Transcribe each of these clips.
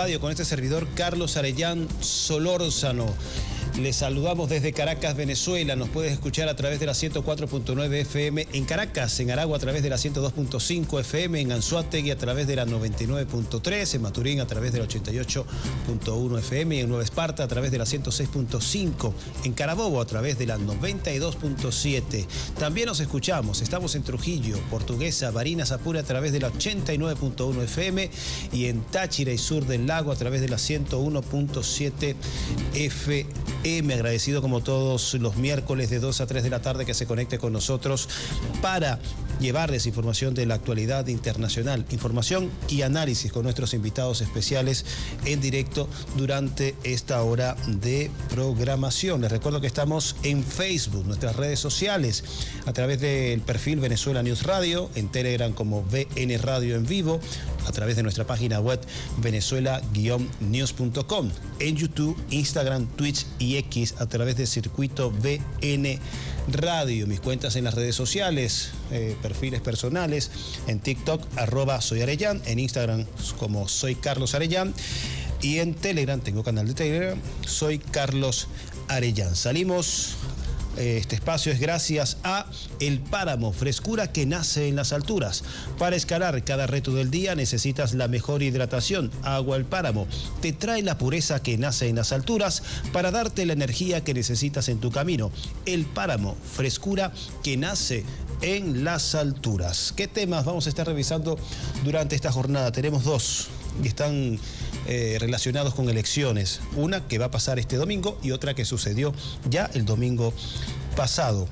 Radio con este servidor Carlos Arellán Solórzano. Les saludamos desde Caracas, Venezuela. Nos puedes escuchar a través de la 104.9 FM en Caracas, en Aragua a través de la 102.5 FM, en Anzoátegui a través de la 99.3, en Maturín a través de la 88.1 FM y en Nueva Esparta a través de la 106.5, en Carabobo a través de la 92.7. También nos escuchamos, estamos en Trujillo, Portuguesa, Barinas, Apure a través de la 89.1 FM y en Táchira y Sur del Lago a través de la 101.7 FM. Agradecido como todos los miércoles de 2 a 3 de la tarde que se conecte con nosotros para llevarles información de la actualidad internacional, información y análisis con nuestros invitados especiales en directo durante esta hora de programación. Les recuerdo que estamos en Facebook, nuestras redes sociales, a través del perfil Venezuela News Radio, en Telegram como VN Radio en vivo, a través de nuestra página web venezuela-news.com, en YouTube, Instagram, Twitch y X a través de Circuito VN Radio. Mis cuentas en las redes sociales, perfiles personales, en TikTok, @soyarellán, en Instagram como soy Carlos Arellán y en Telegram, tengo canal de Telegram, soy Carlos Arellán. Salimos. Este espacio es gracias a El Páramo, frescura que nace en las alturas. Para escalar cada reto del día necesitas la mejor hidratación. Agua El Páramo te trae la pureza que nace en las alturas para darte la energía que necesitas en tu camino. El Páramo, frescura que nace en las alturas. ¿Qué temas vamos a estar revisando durante esta jornada? Tenemos dos y están relacionados con elecciones. Una que va a pasar este domingo y otra que sucedió ya el domingo pasado.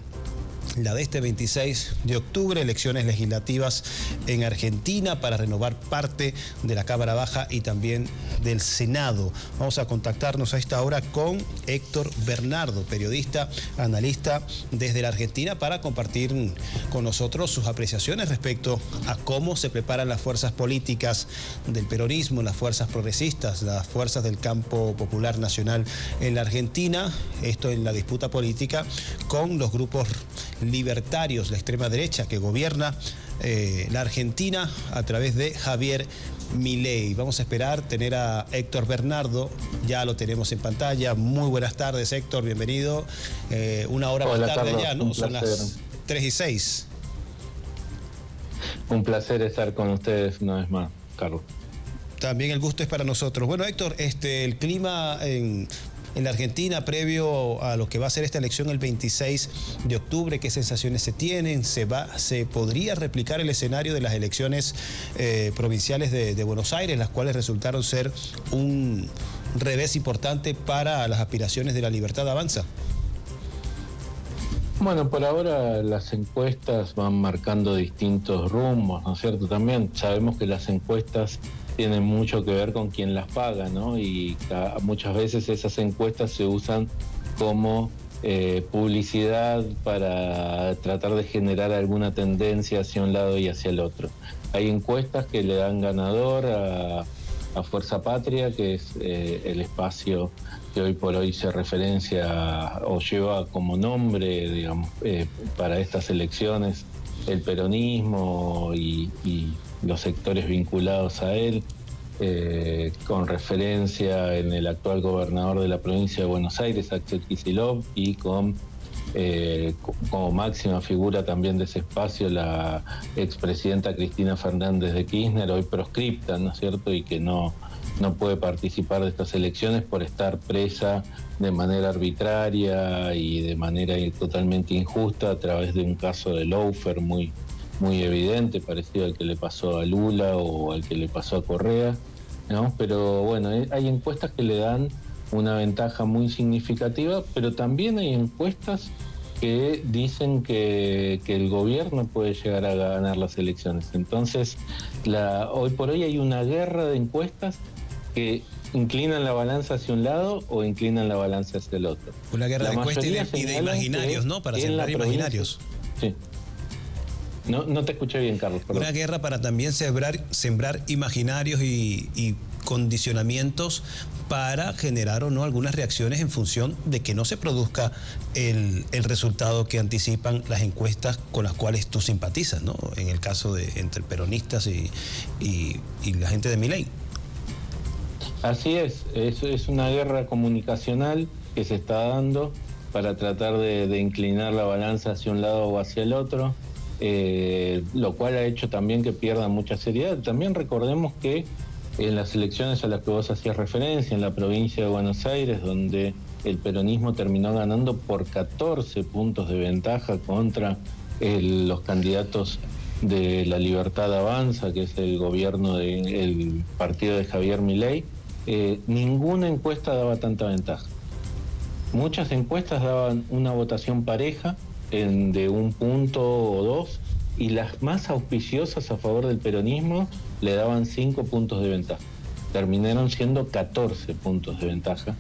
La de este 26 de octubre, elecciones legislativas en Argentina para renovar parte de la Cámara Baja y también del Senado. Vamos a contactarnos a esta hora con Héctor Bernardo, periodista, analista desde la Argentina, para compartir con nosotros sus apreciaciones respecto a cómo se preparan las fuerzas políticas del peronismo, las fuerzas progresistas, las fuerzas del campo popular nacional en la Argentina, esto en la disputa política con los grupos libertarios, la extrema derecha que gobierna la Argentina a través de Javier Milei. Vamos a esperar tener a Héctor Bernardo, ya lo tenemos en pantalla. Muy buenas tardes, Héctor, bienvenido. Una hora Hola, más tarde Carlos, ya, ¿no? Son las 3:06. Un placer estar con ustedes una vez más, Carlos. También el gusto es para nosotros. Bueno, Héctor, el clima en la Argentina previo a lo que va a ser esta elección el 26 de octubre, ¿qué sensaciones se tienen? ¿Se podría replicar el escenario de las elecciones provinciales de Buenos Aires, las cuales resultaron ser un revés importante para las aspiraciones de La Libertad Avanza? Bueno, por ahora las encuestas van marcando distintos rumbos, ¿no es cierto? También sabemos que las encuestas tienen mucho que ver con quien las paga, ¿no? Y muchas veces esas encuestas se usan como publicidad para tratar de generar alguna tendencia hacia un lado y hacia el otro. Hay encuestas que le dan ganador a Fuerza Patria, que es el espacio que hoy por hoy se referencia o lleva como nombre, digamos, para estas elecciones, el peronismo y los sectores vinculados a él, con referencia en el actual gobernador de la provincia de Buenos Aires, Axel Kicillof, y como máxima figura también de ese espacio la expresidenta Cristina Fernández de Kirchner, hoy proscripta, ¿no es cierto?, y que no puede participar de estas elecciones por estar presa de manera arbitraria y de manera totalmente injusta a través de un caso de lawfare muy evidente, parecido al que le pasó a Lula o al que le pasó a Correa, ¿no? Pero bueno, hay encuestas que le dan una ventaja muy significativa, pero también hay encuestas que dicen que el gobierno puede llegar a ganar las elecciones. Entonces, hoy por hoy hay una guerra de encuestas que inclinan la balanza hacia un lado o inclinan la balanza hacia el otro. Una guerra de encuestas y de imaginarios, ¿no? Para sembrar imaginarios. Sí. No te escuché bien, Carlos. Perdón. Una guerra para también sembrar imaginarios y condicionamientos para generar o no algunas reacciones en función de que no se produzca el resultado que anticipan las encuestas con las cuales tú simpatizas, ¿no? En el caso de entre peronistas y la gente de Milei. Así es una guerra comunicacional que se está dando para tratar de inclinar la balanza hacia un lado o hacia el otro, lo cual ha hecho también que pierda mucha seriedad. También recordemos que en las elecciones a las que vos hacías referencia, en la provincia de Buenos Aires, donde el peronismo terminó ganando por 14 puntos de ventaja contra los candidatos de La Libertad Avanza, que es el gobierno del partido de Javier Milei, ninguna encuesta daba tanta ventaja. Muchas encuestas daban una votación pareja de 1 punto o 2, y las más auspiciosas a favor del peronismo le daban 5 puntos de ventaja. Terminaron siendo 14 puntos de ventaja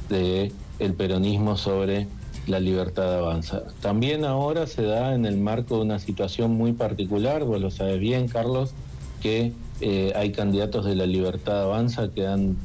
del peronismo sobre La Libertad Avanza. También ahora se da en el marco de una situación muy particular, vos lo sabes bien, Carlos, que hay candidatos de La Libertad Avanza que han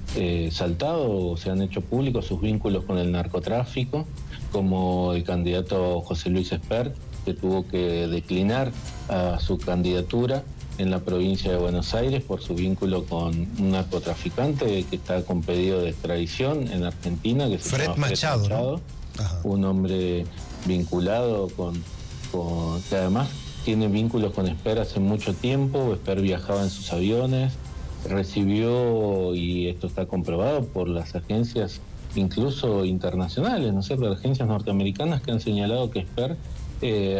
saltado o se han hecho públicos sus vínculos con el narcotráfico, como el candidato José Luis Espert, que tuvo que declinar a su candidatura en la provincia de Buenos Aires por su vínculo con un narcotraficante que está con pedido de extradición en Argentina, que se llama Fred Machado, ¿no? Un hombre vinculado que además tiene vínculos con Esper hace mucho tiempo. Esper viajaba en sus aviones, recibió, y esto está comprobado por las agencias incluso internacionales, ¿no es cierto?, las agencias norteamericanas, que han señalado que Esper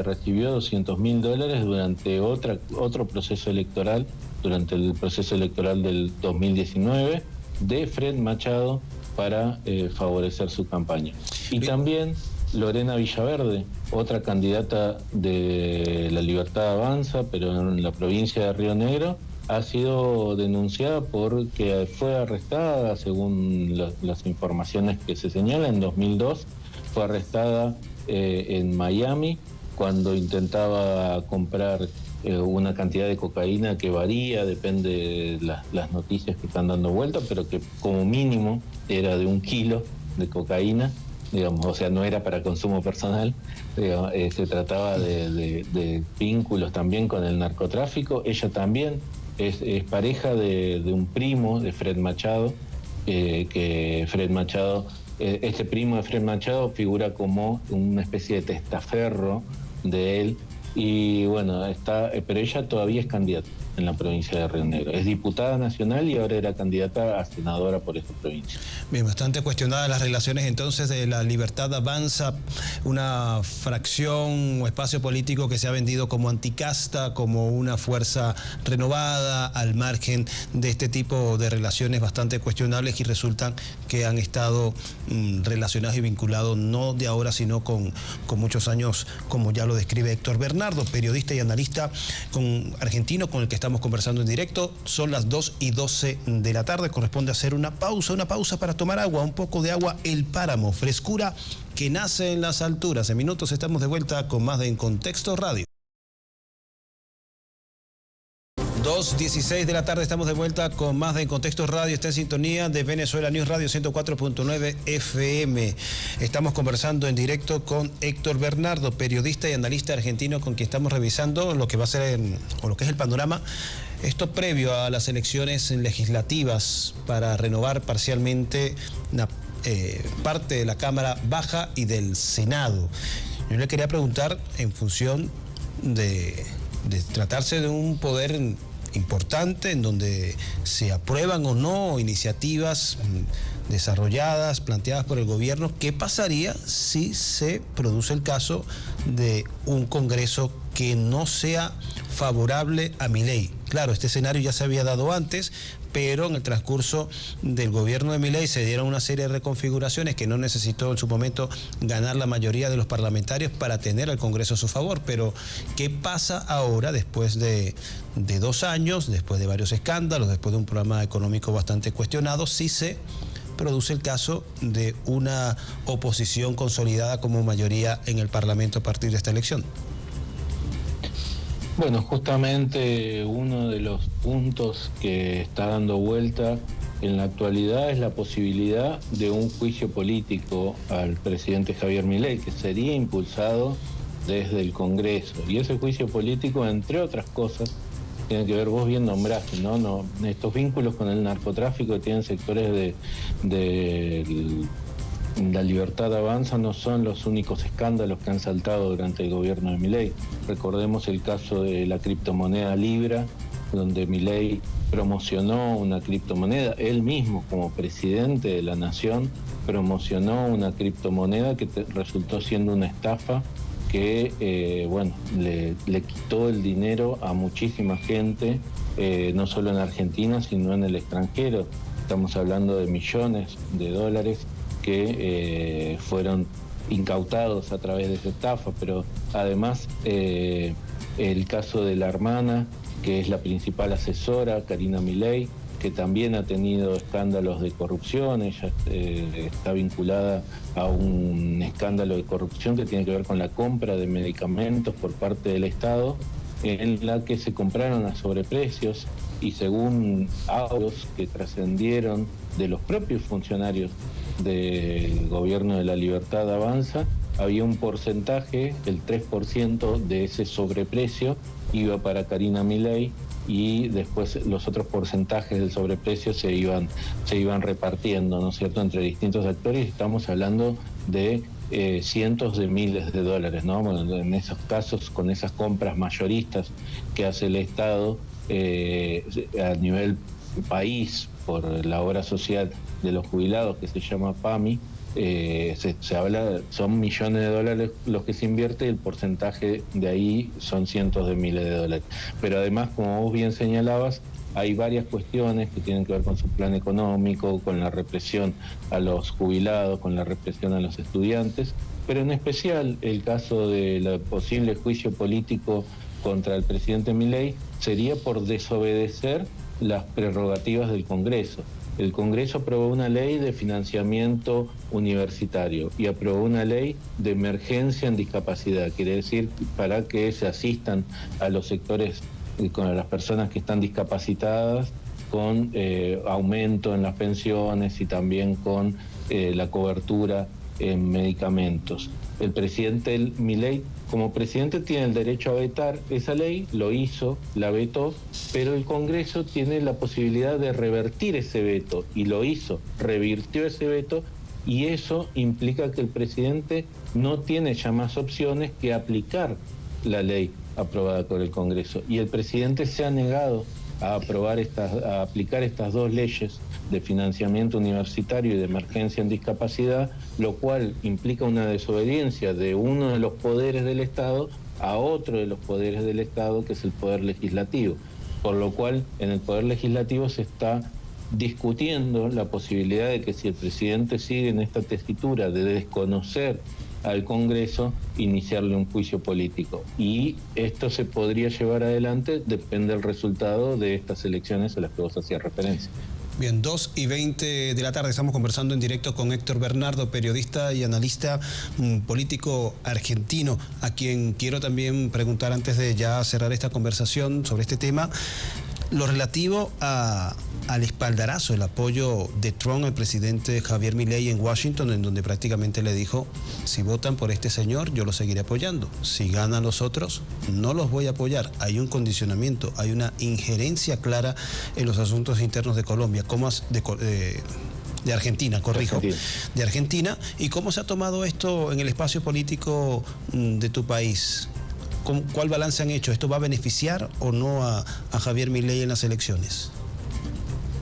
recibió $200.000 durante otro proceso electoral, durante el proceso electoral del 2019, de Fred Machado para favorecer su campaña. Y también Lorena Villaverde, otra candidata de La Libertad Avanza, pero en la provincia de Río Negro, ha sido denunciada porque fue arrestada, según las informaciones que se señalan, en 2002, fue arrestada en Miami cuando intentaba comprar una cantidad de cocaína que varía, depende de las noticias que están dando vuelta, pero que como mínimo era de 1 kilo de cocaína, digamos, o sea, no era para consumo personal, digamos, se trataba de vínculos también con el narcotráfico. Ella también es pareja de un primo de Fred Machado, que Fred Machado, este primo de Fred Machado figura como una especie de testaferro de él, y bueno, pero ella todavía es candidata en la provincia de Río Negro. Es diputada nacional y ahora era candidata a senadora por esta provincia. Bien, bastante cuestionadas las relaciones entonces de La Libertad Avanza, una fracción o espacio político que se ha vendido como anticasta, como una fuerza renovada, al margen de este tipo de relaciones bastante cuestionables, y resultan que han estado relacionados y vinculados no de ahora, sino con muchos años, como ya lo describe Héctor Bernardo, periodista y analista argentino con el que estamos conversando en directo. Son las 2:12 de la tarde, corresponde hacer una pausa para tomar agua, un poco de agua El Páramo, frescura que nace en las alturas. En minutos estamos de vuelta con más de En Contexto Radio. 2:16 de la tarde, estamos de vuelta con más de En Contexto Radio. Está en sintonía de Venezuela News Radio 104.9 FM. Estamos conversando en directo con Héctor Bernardo, periodista y analista argentino, con quien estamos revisando lo que va a ser, o lo que es el panorama, esto previo a las elecciones legislativas para renovar parcialmente una parte de la Cámara Baja y del Senado. Yo le quería preguntar, en función de tratarse de un poder importante en donde se aprueban o no iniciativas desarrolladas, planteadas por el gobierno, ¿qué pasaría si se produce el caso de un Congreso que no sea favorable a Milei? Claro, este escenario ya se había dado antes, pero en el transcurso del gobierno de Milei se dieron una serie de reconfiguraciones que no necesitó en su momento ganar la mayoría de los parlamentarios para tener al Congreso a su favor. Pero, ¿qué pasa ahora, después de 2 años, después de varios escándalos, después de un programa económico bastante cuestionado, si se produce el caso de una oposición consolidada como mayoría en el Parlamento a partir de esta elección? Bueno, justamente uno de los puntos que está dando vuelta en la actualidad es la posibilidad de un juicio político al presidente Javier Milei, que sería impulsado desde el Congreso. Y ese juicio político, entre otras cosas, tiene que ver, vos bien nombraste, ¿no? Estos vínculos con el narcotráfico que tienen sectores de La Libertad Avanza no son los únicos escándalos que han saltado durante el gobierno de Milei. Recordemos el caso de la criptomoneda Libra, donde Milei promocionó una criptomoneda, él mismo como presidente de la nación promocionó una criptomoneda que resultó siendo una estafa que le quitó el dinero a muchísima gente, no solo en Argentina, sino en el extranjero. Estamos hablando de millones de dólares que fueron incautados a través de esa estafa, pero además el caso de la hermana, que es la principal asesora, Karina Milei, que también ha tenido escándalos de corrupción. Ella está vinculada a un escándalo de corrupción que tiene que ver con la compra de medicamentos por parte del Estado, en la que se compraron a sobreprecios, y según audios que trascendieron de los propios funcionarios del gobierno de La Libertad Avanza, había un porcentaje, el 3% de ese sobreprecio iba para Karina Milei, y después los otros porcentajes del sobreprecio se iban repartiendo, ¿no es cierto?, entre distintos actores. Estamos hablando de cientos de miles de dólares, ¿no? Bueno, en esos casos, con esas compras mayoristas que hace el Estado a nivel país por la obra social de los jubilados, que se llama PAMI, se habla, son millones de dólares los que se invierte, y el porcentaje de ahí son cientos de miles de dólares. Pero además, como vos bien señalabas, hay varias cuestiones que tienen que ver con su plan económico, con la represión a los jubilados, con la represión a los estudiantes, pero en especial el caso del posible juicio político contra el presidente Milei sería por desobedecer las prerrogativas del Congreso. El Congreso aprobó una ley de financiamiento universitario y aprobó una ley de emergencia en discapacidad, quiere decir, para que se asistan a los sectores, con las personas que están discapacitadas, con aumento en las pensiones y también con la cobertura en medicamentos. El presidente Milei, como presidente, tiene el derecho a vetar esa ley, lo hizo, la vetó, pero el Congreso tiene la posibilidad de revertir ese veto, y lo hizo, revirtió ese veto, y eso implica que el presidente no tiene ya más opciones que aplicar la ley aprobada por el Congreso. Y el presidente se ha negado a aplicar estas dos leyes de financiamiento universitario y de emergencia en discapacidad, lo cual implica una desobediencia de uno de los poderes del Estado a otro de los poderes del Estado, que es el poder legislativo. Por lo cual, en el poder legislativo se está discutiendo la posibilidad de que, si el presidente sigue en esta tesitura de desconocer al Congreso, iniciarle un juicio político. Y esto se podría llevar adelante, depende del resultado de estas elecciones a las que vos hacías referencia. Bien, 2:20 de la tarde, estamos conversando en directo con Héctor Bernardo, periodista y analista político argentino, a quien quiero también preguntar, antes de ya cerrar esta conversación sobre este tema, lo relativo al espaldarazo, el apoyo de Trump al presidente Javier Milei en Washington, en donde prácticamente le dijo: si votan por este señor, yo lo seguiré apoyando. Si ganan los otros, no los voy a apoyar. Hay un condicionamiento, hay una injerencia clara en los asuntos internos de Colombia, de Argentina, corrijo, de Argentina. ¿Y cómo se ha tomado esto en el espacio político de tu país? ¿Cuál balance han hecho? ¿Esto va a beneficiar o no a Javier Milei en las elecciones?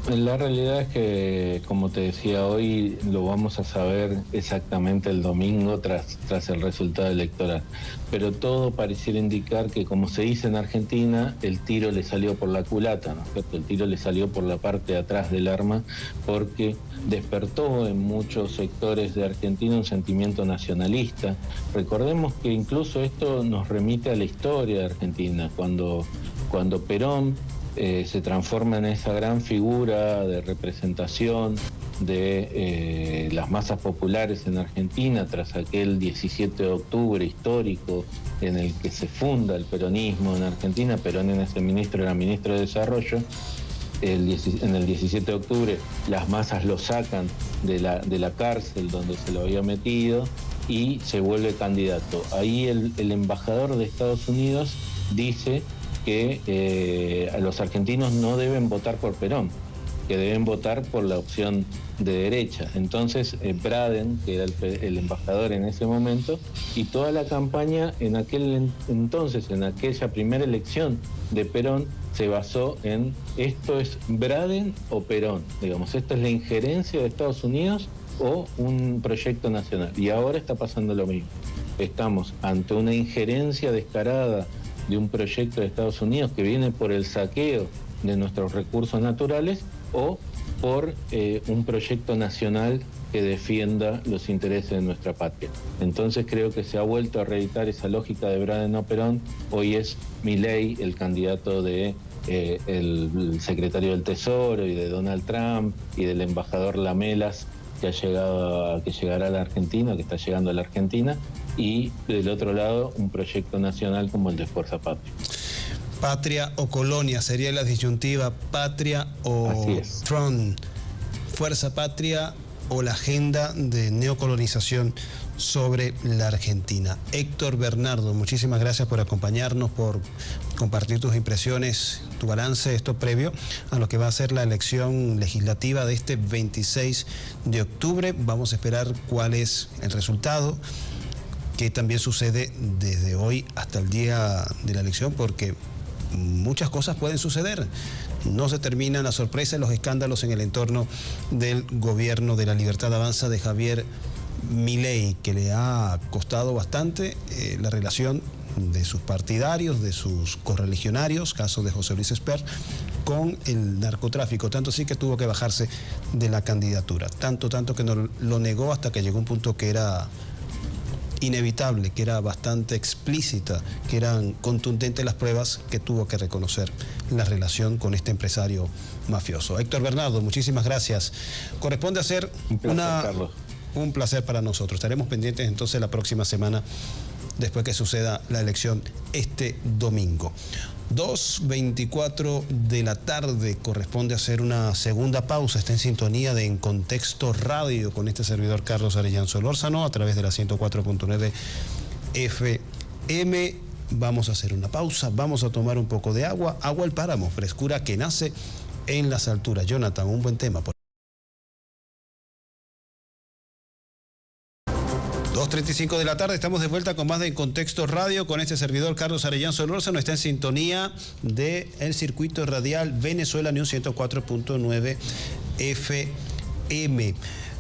La realidad es que, como te decía hoy, lo vamos a saber exactamente el domingo tras el resultado electoral. Pero todo pareciera indicar que, como se dice en Argentina, el tiro le salió por la culata, ¿no es cierto? El tiro le salió por la parte de atrás del arma, porque despertó en muchos sectores de Argentina un sentimiento nacionalista. Recordemos que incluso esto nos remite a la historia de Argentina, cuando Perón se transforma en esa gran figura de representación de las masas populares en Argentina, tras aquel 17 de octubre histórico en el que se funda el peronismo en Argentina. Perón, en ese era ministro de Desarrollo. En el 17 de octubre las masas lo sacan de la cárcel donde se lo había metido y se vuelve candidato. Ahí el embajador de Estados Unidos dice que los argentinos no deben votar por Perón, que deben votar por la opción de derecha. Entonces, Braden, que era el embajador en ese momento, y toda la campaña en aquel entonces, en aquella primera elección de Perón, se basó en esto es Braden o Perón, digamos, esto es la injerencia de Estados Unidos o un proyecto nacional. Y ahora está pasando lo mismo. Estamos ante una injerencia descarada de un proyecto de Estados Unidos que viene por el saqueo de nuestros recursos naturales o por un proyecto nacional que defienda los intereses de nuestra patria. Entonces creo que se ha vuelto a reeditar esa lógica de Braden o Perón. Hoy es Milei el candidato de el secretario del Tesoro y de Donald Trump y del embajador Lamelas que llegará a la Argentina, que está llegando a la Argentina, y del otro lado un proyecto nacional como el de Fuerza Patria. Patria o colonia sería la disyuntiva, patria o Trump, Fuerza Patria o la agenda de neocolonización sobre la Argentina. Héctor Bernardo, muchísimas gracias por acompañarnos, por compartir tus impresiones, tu balance, esto previo a lo que va a ser la elección legislativa de este 26 de octubre. Vamos a esperar cuál es el resultado, qué también sucede desde hoy hasta el día de la elección, porque muchas cosas pueden suceder. No se terminan las sorpresas y los escándalos en el entorno del gobierno de la Libertad Avanza de Javier Milei, que le ha costado bastante la relación de sus partidarios, de sus correligionarios, caso de José Luis Espert, con el narcotráfico. Tanto así que tuvo que bajarse de la candidatura. Tanto que no lo negó hasta que llegó un punto que era inevitable, que era bastante explícita, que eran contundentes las pruebas que tuvo que reconocer la relación con este empresario mafioso. Héctor Bernardo, muchísimas gracias. Corresponde hacer un placer para nosotros. Estaremos pendientes entonces la próxima semana, después que suceda la elección este domingo. 2:24 de la tarde, corresponde hacer una segunda pausa. Está en sintonía de En Contexto Radio con este servidor Carlos Arellán Solórzano a través de la 104.9 FM. Vamos a hacer una pausa, vamos a tomar un poco de agua. Agua El Páramo, frescura que nace en las alturas. Jonathan, un buen tema. 2:35 de la tarde, estamos de vuelta con más de En Contexto Radio con este servidor Carlos Arellán Solórzano. Está en sintonía del circuito radial Venezuela News 104.9 FM.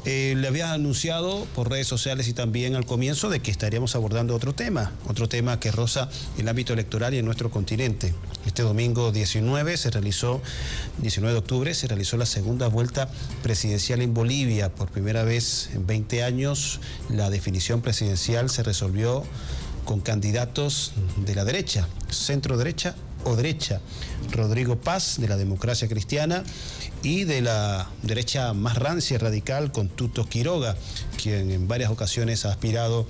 Le había anunciado por redes sociales y también al comienzo de que estaríamos abordando otro tema que roza el ámbito electoral y en nuestro continente. Este domingo 19 de octubre, se realizó la segunda vuelta presidencial en Bolivia. Por primera vez en 20 años, la definición presidencial se resolvió con candidatos de la derecha, centro derecha o derecha. Rodrigo Paz, de la Democracia Cristiana, y de la derecha más rancia y radical, con Tuto Quiroga, quien en varias ocasiones ha aspirado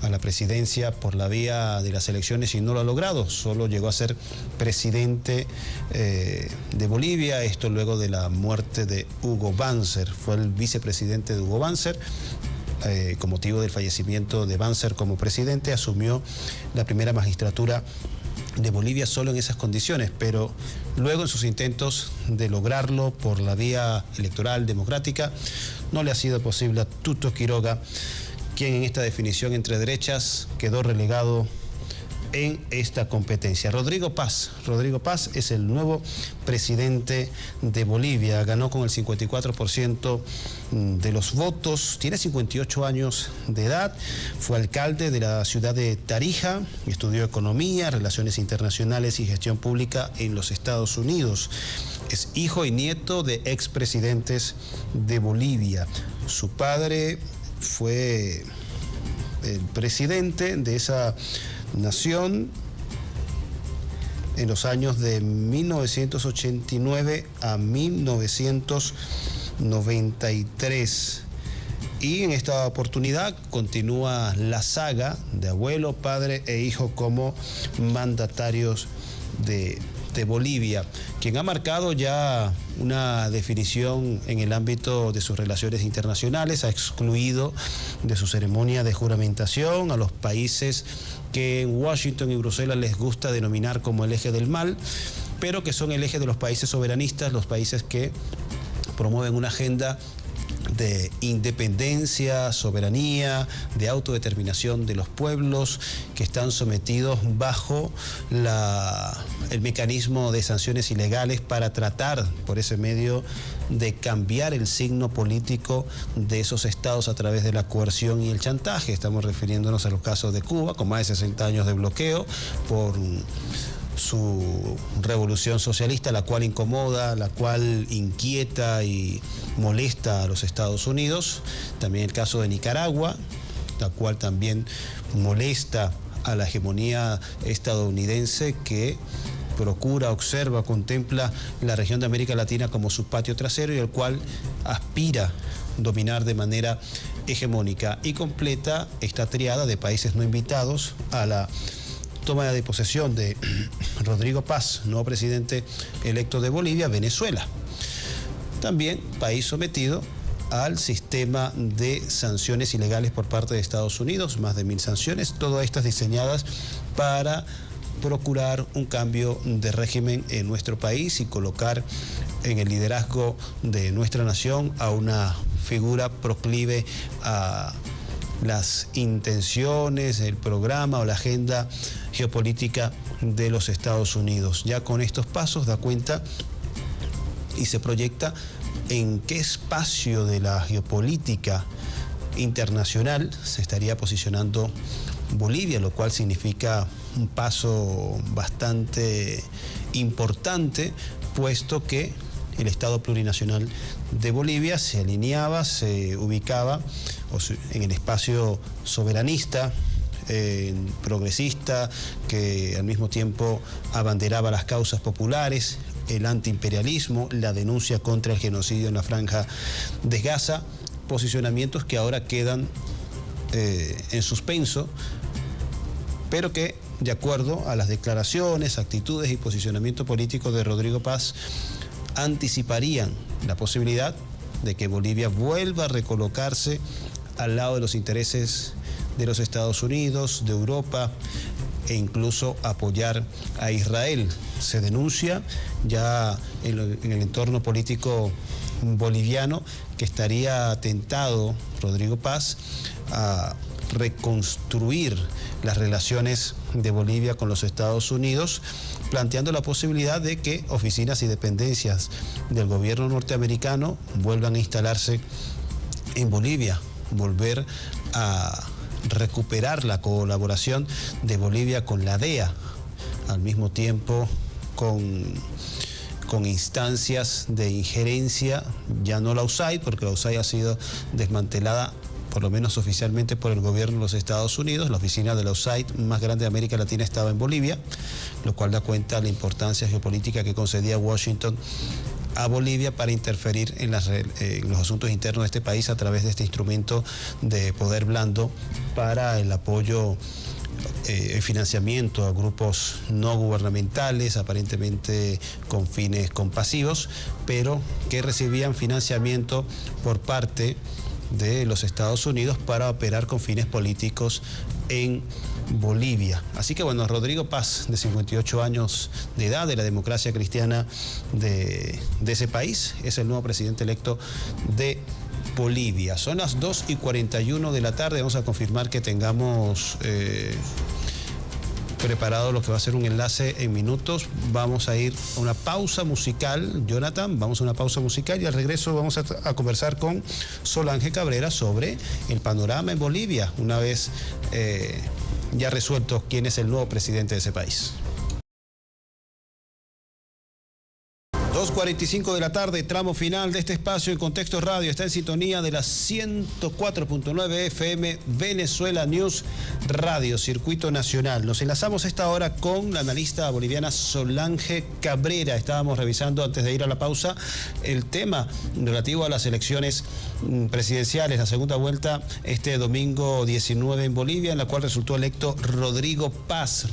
a la presidencia por la vía de las elecciones y no lo ha logrado. Solo llegó a ser presidente de Bolivia, esto luego de la muerte de Hugo Banzer. Fue el vicepresidente de Hugo Banzer. Con motivo del fallecimiento de Banzer como presidente, asumió la primera magistratura de Bolivia solo en esas condiciones, pero luego en sus intentos de lograrlo por la vía electoral democrática, no le ha sido posible a Tuto Quiroga, quien en esta definición entre derechas quedó relegado en esta competencia. Rodrigo Paz es el nuevo presidente de Bolivia. Ganó con el 54% de los votos, tiene 58 años de edad, fue alcalde de la ciudad de Tarija, estudió economía, relaciones internacionales y gestión pública en los Estados Unidos. Es hijo y nieto de expresidentes de Bolivia. Su padre fue el presidente de esa nación en los años de 1989 a 1993. Y en esta oportunidad continúa la saga de abuelo, padre e hijo como mandatarios de de Bolivia, quien ha marcado ya una definición en el ámbito de sus relaciones internacionales, ha excluido de su ceremonia de juramentación a los países que en Washington y Bruselas les gusta denominar como el eje del mal, pero que son el eje de los países soberanistas, los países que promueven una agenda de independencia, soberanía, de autodeterminación de los pueblos que están sometidos bajo el mecanismo de sanciones ilegales para tratar por ese medio de cambiar el signo político de esos estados a través de la coerción y el chantaje. Estamos refiriéndonos a los casos de Cuba, con más de 60 años de bloqueo por su revolución socialista, la cual incomoda, la cual inquieta y molesta a los Estados Unidos. También el caso de Nicaragua, la cual también molesta a la hegemonía estadounidense que procura, observa, contempla la región de América Latina como su patio trasero y el cual aspira dominar de manera hegemónica, y completa esta triada de países no invitados a la toma de posesión de Rodrigo Paz, nuevo presidente electo de Bolivia, Venezuela. También país sometido al sistema de sanciones ilegales por parte de Estados Unidos, más de 1000 sanciones, todas estas diseñadas para procurar un cambio de régimen en nuestro país y colocar en el liderazgo de nuestra nación a una figura proclive a las intenciones, el programa o la agenda geopolítica de los Estados Unidos. Ya con estos pasos da cuenta y se proyecta en qué espacio de la geopolítica internacional se estaría posicionando Bolivia, lo cual significa un paso bastante importante, puesto que el Estado plurinacional de Bolivia se alineaba, se ubicaba en el espacio soberanista, progresista, que al mismo tiempo abanderaba las causas populares, el antiimperialismo, la denuncia contra el genocidio en la Franja de Gaza, posicionamientos que ahora quedan en suspenso, pero que, de acuerdo a las declaraciones, actitudes y posicionamiento político de Rodrigo Paz, anticiparían la posibilidad de que Bolivia vuelva a recolocarse al lado de los intereses de los Estados Unidos, de Europa, e incluso apoyar a Israel. Se denuncia ya en el entorno político boliviano que estaría tentado Rodrigo Paz a reconstruir las relaciones de Bolivia con los Estados Unidos, planteando la posibilidad de que oficinas y dependencias del gobierno norteamericano vuelvan a instalarse en Bolivia, volver a recuperar la colaboración de Bolivia con la DEA, al mismo tiempo con instancias de injerencia, ya no la USAID, porque la USAID ha sido desmantelada por lo menos oficialmente por el gobierno de los Estados Unidos. La oficina de la USAID más grande de América Latina estaba en Bolivia, lo cual da cuenta de la importancia geopolítica que concedía Washington a Bolivia para interferir en los asuntos internos de este país a través de este instrumento de poder blando para el apoyo y financiamiento a grupos no gubernamentales, aparentemente con fines compasivos, pero que recibían financiamiento por parte de los Estados Unidos para operar con fines políticos en Bolivia. Así que bueno, Rodrigo Paz, de 58 años de edad, de la democracia cristiana de ese país, es el nuevo presidente electo de Bolivia. Son las 2:41 de la tarde, vamos a confirmar que tengamos preparado lo que va a ser un enlace en minutos. Vamos a ir a una pausa musical, Jonathan, vamos a una pausa musical y al regreso vamos a conversar con Solange Cabrera sobre el panorama en Bolivia, una vez ya resuelto quién es el nuevo presidente de ese país. 2:45 de la tarde, tramo final de este espacio en Contexto Radio. Está en sintonía de la 104.9 FM Venezuela News Radio, Circuito Nacional. Nos enlazamos a esta hora con la analista boliviana Solange Cabrera. Estábamos revisando antes de ir a la pausa el tema relativo a las elecciones presidenciales, la segunda vuelta este domingo 19 en Bolivia, en la cual resultó electo Rodrigo Paz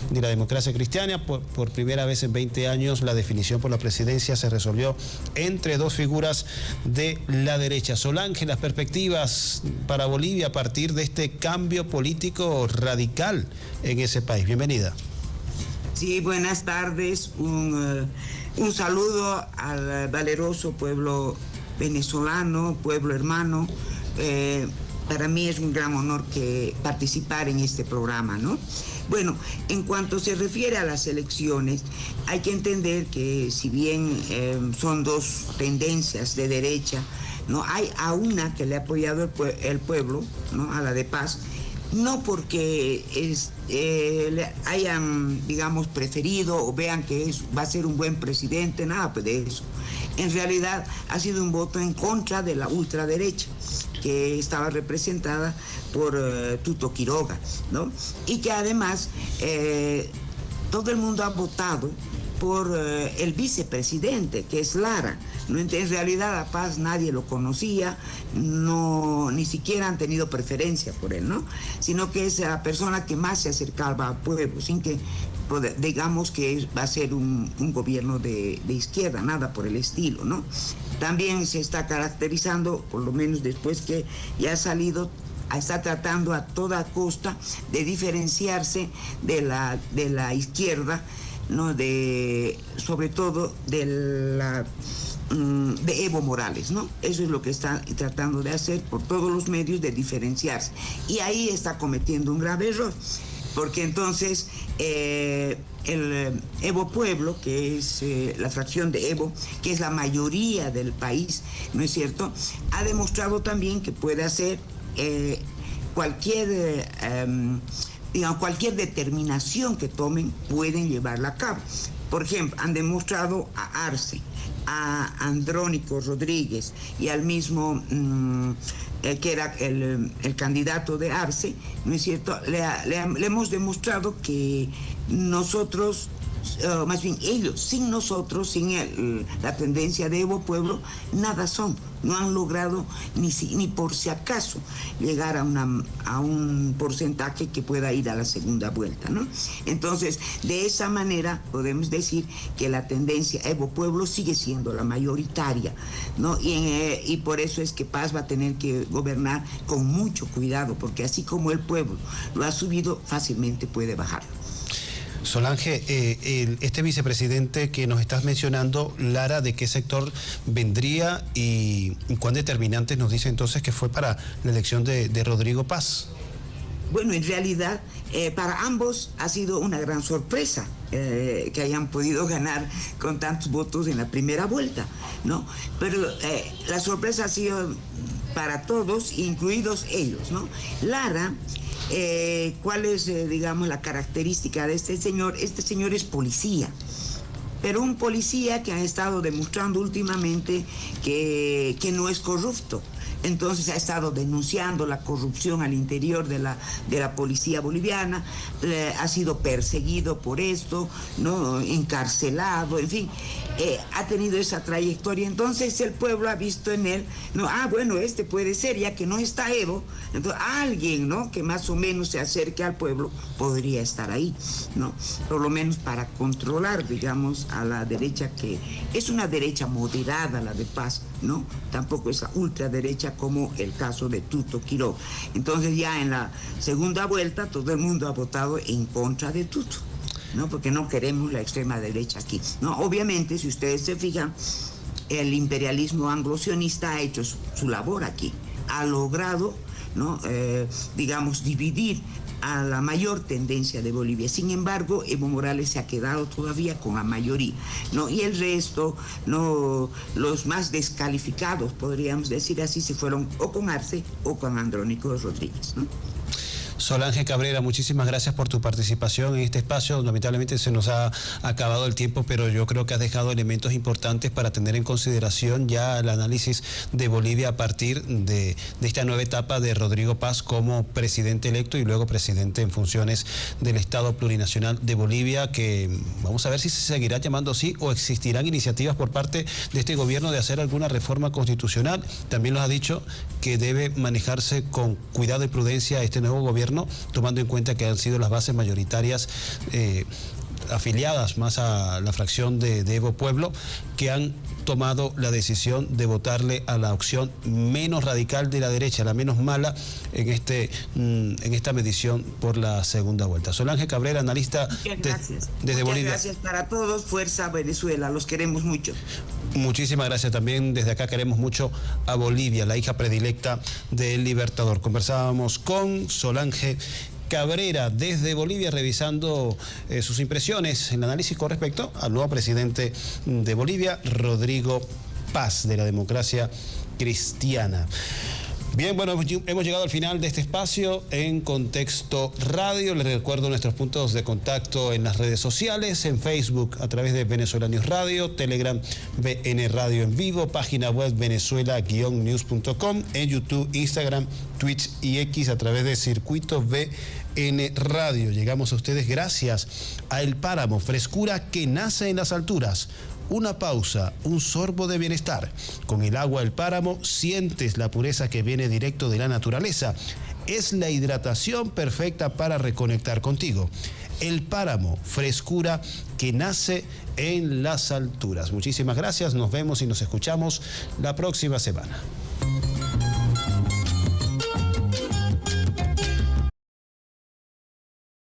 de la Democracia Cristiana. Por primera vez en 20 años la definición por la presidencia se resolvió entre dos figuras de la derecha. Solange, las perspectivas para Bolivia a partir de este cambio político radical en ese país. Bienvenida. Sí, buenas tardes. Un saludo al valeroso pueblo venezolano, pueblo hermano. Para mí es un gran honor que participar en este programa, ¿no? Bueno, en cuanto se refiere a las elecciones, hay que entender que si bien son dos tendencias de derecha, ¿no? Hay a una que le ha apoyado el pueblo, ¿no? A la de Paz, no porque le hayan, digamos, preferido o vean que va a ser un buen presidente, nada pues de eso. En realidad ha sido un voto en contra de la ultraderecha, que estaba representada por Tuto Quiroga, ¿no? Y que además todo el mundo ha votado por el vicepresidente, que es Lara, ¿no? En realidad a Paz nadie lo conocía, ni siquiera han tenido preferencia por él, ¿no? Sino que es la persona que más se acercaba al pueblo, sin que digamos que va a ser un gobierno de izquierda, nada por el estilo, ¿no? También se está caracterizando, por lo menos después que ya ha salido, está tratando a toda costa de diferenciarse de la izquierda, ¿no? Sobre todo de Evo Morales, ¿no? Eso es lo que está tratando de hacer por todos los medios, de diferenciarse. Y ahí está cometiendo un grave error, porque entonces el Evo Pueblo, que es la fracción de Evo, que es la mayoría del país, ¿no es cierto?, ha demostrado también que puede hacer cualquier determinación que tomen, pueden llevarla a cabo. Por ejemplo, han demostrado a Arce, a Andrónico Rodríguez y al mismo que era el candidato de Arce, ¿no es cierto? Le hemos demostrado que nosotros, más bien ellos, sin nosotros, sin la tendencia de Evo Pueblo, nada son. No han logrado ni por si acaso llegar a un porcentaje que pueda ir a la segunda vuelta, ¿no? Entonces, de esa manera podemos decir que la tendencia Evo Pueblo sigue siendo la mayoritaria, ¿no? Y por eso es que Paz va a tener que gobernar con mucho cuidado, porque así como el pueblo lo ha subido, fácilmente puede bajarlo. Solange, este vicepresidente que nos estás mencionando, Lara, ¿de qué sector vendría y cuán determinante nos dice entonces que fue para la elección de Rodrigo Paz? Bueno, en realidad para ambos ha sido una gran sorpresa que hayan podido ganar con tantos votos en la primera vuelta, ¿no? Pero la sorpresa ha sido para todos, incluidos ellos, ¿no? Lara, ¿cuál es, digamos, la característica de este señor? Este señor es policía, pero un policía que ha estado demostrando últimamente que no es corrupto. Entonces ha estado denunciando la corrupción al interior de la policía boliviana, ha sido perseguido por esto, ¿no? Encarcelado, en fin, ha tenido esa trayectoria. Entonces el pueblo ha visto en él, ¿no? Bueno, este puede ser, ya que no está Evo, entonces alguien, ¿no?, que más o menos se acerque al pueblo podría estar ahí, ¿no? Por lo menos para controlar, digamos, a la derecha, que es una derecha moderada, la de Paz, ¿no? Tampoco es la ultraderecha como el caso de Tuto Quiroga. Entonces ya en la segunda vuelta todo el mundo ha votado en contra de Tuto, ¿no? Porque no queremos la extrema derecha aquí, ¿no? Obviamente, si ustedes se fijan, el imperialismo anglo-sionista ha hecho su labor aquí, ha logrado, ¿no?, digamos, dividir a la mayor tendencia de Bolivia. Sin embargo, Evo Morales se ha quedado todavía con la mayoría, ¿no? Y el resto, ¿no?, los más descalificados, podríamos decir así, se fueron o con Arce o con Andrónico Rodríguez, ¿no? Solange Cabrera, muchísimas gracias por tu participación en este espacio. Lamentablemente se nos ha acabado el tiempo, pero yo creo que has dejado elementos importantes para tener en consideración ya el análisis de Bolivia a partir de esta nueva etapa de Rodrigo Paz como presidente electo y luego presidente en funciones del Estado Plurinacional de Bolivia, que vamos a ver si se seguirá llamando así o existirán iniciativas por parte de este gobierno de hacer alguna reforma constitucional. También nos ha dicho que debe manejarse con cuidado y prudencia este nuevo gobierno, tomando en cuenta que han sido las bases mayoritarias afiliadas más a la fracción de Evo Pueblo, que han tomado la decisión de votarle a la opción menos radical de la derecha, la menos mala en esta medición por la segunda vuelta. Solange Cabrera, analista desde Bolivia. Muchas gracias para todos. Fuerza Venezuela, los queremos mucho. Muchísimas gracias. También desde acá queremos mucho a Bolivia, la hija predilecta del Libertador. Conversábamos con Solange Cabrera desde Bolivia, revisando sus impresiones, el análisis con respecto al nuevo presidente de Bolivia, Rodrigo Paz, de la Democracia Cristiana. Bien, bueno, hemos llegado al final de este espacio en Contexto Radio. Les recuerdo nuestros puntos de contacto en las redes sociales, en Facebook a través de Venezuela News Radio, Telegram VN Radio en vivo, página web venezuela-news.com, en YouTube, Instagram, Twitch y X a través de Circuito VN Radio. Llegamos a ustedes gracias a El Páramo, frescura que nace en las alturas. Una pausa, un sorbo de bienestar. Con el agua del páramo sientes la pureza que viene directo de la naturaleza. Es la hidratación perfecta para reconectar contigo. El Páramo, frescura que nace en las alturas. Muchísimas gracias, nos vemos y nos escuchamos la próxima semana.